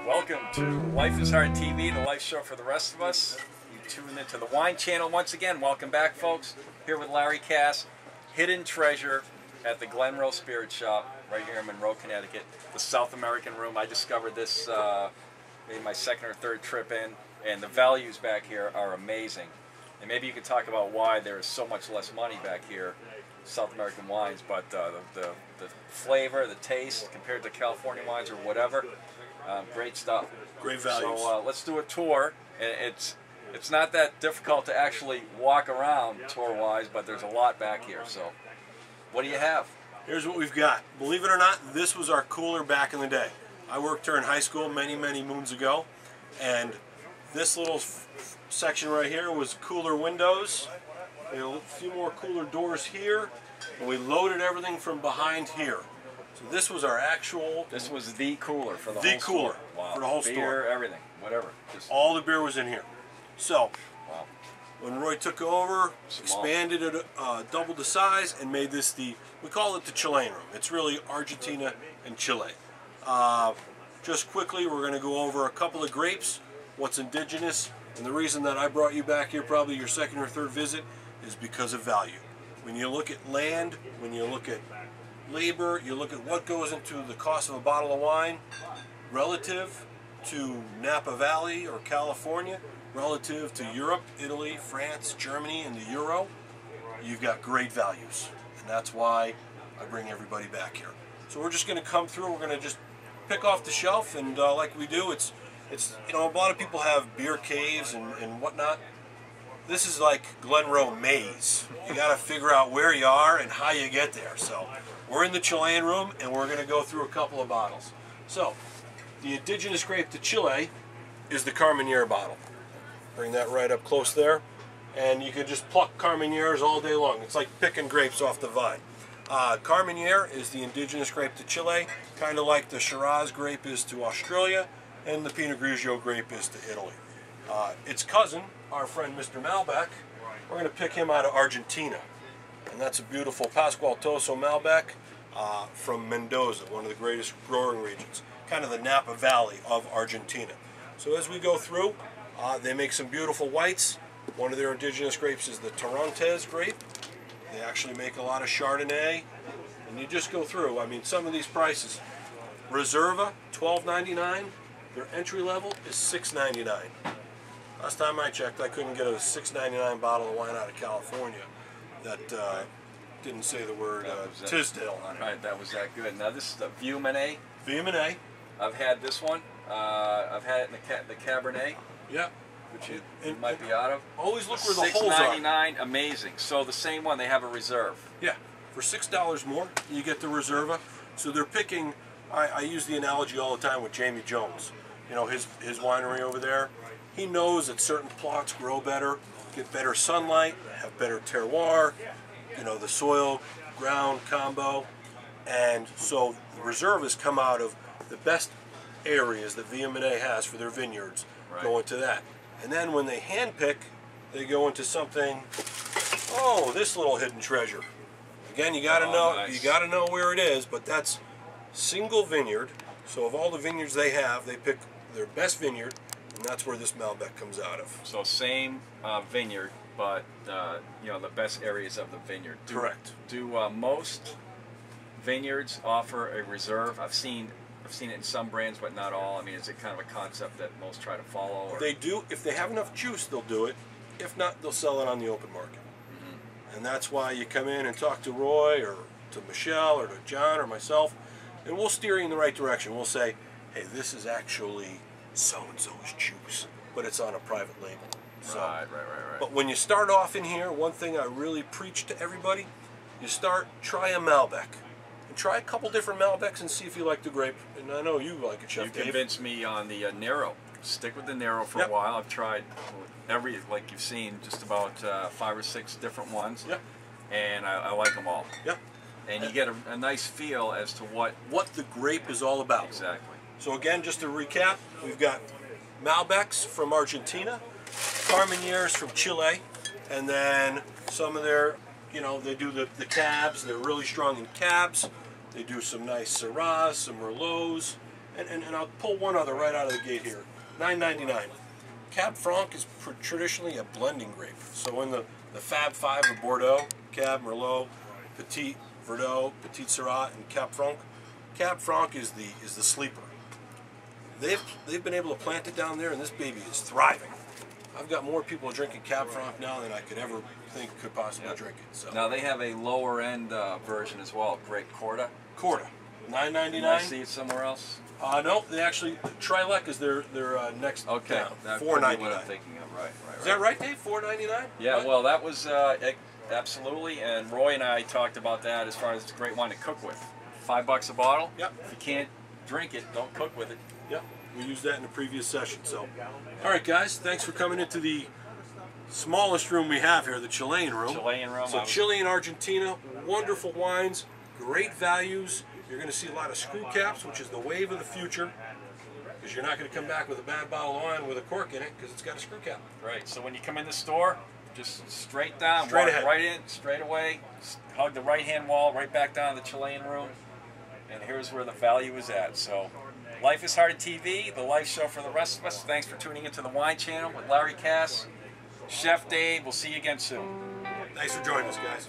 Welcome to Life is Hard TV, the life show for the rest of us. You tuned into the Wine Channel once again. Welcome back, folks. Here with Larry Cass, hidden treasure at the GlenRo Spirit Shop right here in Monroe, Connecticut. The South American room. I discovered this maybe my second or third trip in, and the values back here are amazing. And maybe you could talk about why there is so much less money back here, South American wines, but the flavor, the taste compared to California wines or whatever, great stuff. Great values. So let's do a tour. It's not that difficult to actually walk around tour-wise, but there's a lot back here. So what do you have? Here's what we've got. Believe it or not, this was our cooler back in the day. I worked here in high school many moons ago, and this little section right here was cooler windows. A few more cooler doors here, and we loaded everything from behind here. So this was our actual... This was the cooler for the whole store. The cooler wow. for the whole beer, store. Everything, whatever. Just... All the beer was in here. So, wow. When Roy took over, expanded it, doubled the size, and made this we call it the Chilean room. It's really Argentina and Chile. Just quickly, we're going to go over a couple of grapes, what's indigenous, and the reason that I brought you back here, probably your second or third visit, is because of value. When you look at land, when you look at labor, you look at what goes into the cost of a bottle of wine relative to Napa Valley or California, relative to Europe, Italy, France, Germany, and the Euro, you've got great values. And that's why I bring everybody back here. So we're just going to come through, we're going to just pick off the shelf, and like we do, it's you know, a lot of people have beer caves and whatnot. This is like GlenRo maze. You got to figure out where you are and how you get there. So we're in the Chilean room, and we're going to go through a couple of bottles. So the indigenous grape to Chile is the Carmenere bottle. Bring that right up close there, and you can just pluck Carmeneres all day long. It's like picking grapes off the vine. Carmenere is the indigenous grape to Chile, kind of like the Shiraz grape is to Australia, and the Pinot Grigio grape is to Italy. Its cousin, our friend Mr. Malbec, we're going to pick him out of Argentina. And that's a beautiful Pascual Toso Malbec from Mendoza, one of the greatest growing regions, kind of the Napa Valley of Argentina. So as we go through, they make some beautiful whites. One of their indigenous grapes is the Torrontés grape. They actually make a lot of Chardonnay. And you just go through. I mean, some of these prices. Reserva, $12.99. Their entry level is $6.99. Last time I checked, I couldn't get a $6.99 bottle of wine out of California that didn't say the word Tisdale on it. Right, that was that good. Now this is the Vieux-Menet. Vieux-Menet. I've had this one. I've had it in the Cabernet. Yeah. Which you might be out of. Always look where the holes are. $6.99, amazing. So the same one, they have a reserve. Yeah. For $6 more, you get the Reserva. So they're picking, I use the analogy all the time with Jamie Jones. You know, his winery over there. He knows that certain plots grow better, get better sunlight, have better terroir, you know, the soil, ground combo. And so the Reservas come out of the best areas that Vieux-Menet has for their vineyards, go into that. And then when they hand pick, they go into something, oh, this little hidden treasure. Again, you gotta know, nice. You gotta know where it is, but that's single vineyard. So of all the vineyards they have, they pick their best vineyard, and that's where this Malbec comes out of. So same vineyard, but you know, the best areas of the vineyard. Correct. Do most vineyards offer a reserve? I've seen it in some brands, but not all. I mean, is it kind of a concept that most try to follow? Or? They do. If they have enough juice, they'll do it. If not, they'll sell it on the open market. Mm-hmm. And that's why you come in and talk to Roy or to Michelle or to John or myself, and we'll steer you in the right direction. We'll say, hey, this is actually so-and-so's juice, but it's on a private label. So, right. But when you start off in here, one thing I really preach to everybody, you try a Malbec. And try a couple different Malbecs and see if you like the grape. And I know you like it, Chef Dave. You convinced me on the Nero. Stick with the Nero for a while. I've tried like you've seen, just about 5 or 6 different ones. Yep. And I like them all. Yep. And you get a nice feel as to what the grape is all about. Exactly. So again, just to recap, we've got Malbecs from Argentina, Carmeneres from Chile, and then some of their, you know, they do the cabs. They're really strong in cabs. They do some nice Syrahs, some Merlots, And I'll pull one other right out of the gate here. $9.99. Cab Franc is traditionally a blending grape. So in the Fab Five of Bordeaux, Cab, Merlot, Petit Verdot, Petit Syrah, and Cab Franc. Cab Franc is the sleeper. They've been able to plant it down there, and this baby is thriving. I've got more people drinking Cab Franc now than I could ever think could possibly drink it. So now they have a lower end version as well, Great Corda. Corda, $9.99. Did I see it somewhere else? No, they actually Trilec is their next down. That could be $4.99. what I'm thinking of. Right. Is that right, Dave? $4.99. Yeah. Right? Well, that was absolutely, and Roy and I talked about that as far as it's a great wine to cook with. $5 a bottle. Yep. If you can't drink it, don't cook with it. Yep. We used that in the previous session. So, all right, guys, thanks for coming into the smallest room we have here, the Chilean room. Chilean room. So Chile and Argentina, wonderful wines, great values. You're going to see a lot of screw caps, which is the wave of the future, because you're not going to come back with a bad bottle of wine with a cork in it, because it's got a screw cap. Right. So when you come in the store, just straight down, Straight walk ahead. right in, straight away, hug the right-hand wall, right back down to the Chilean room, and here's where the value is at. So, Life is Hard TV, the life show for the rest of us. Thanks for tuning into the Wine Channel with Larry Cass, Chef Dave. We'll see you again soon. Thanks for joining us, guys.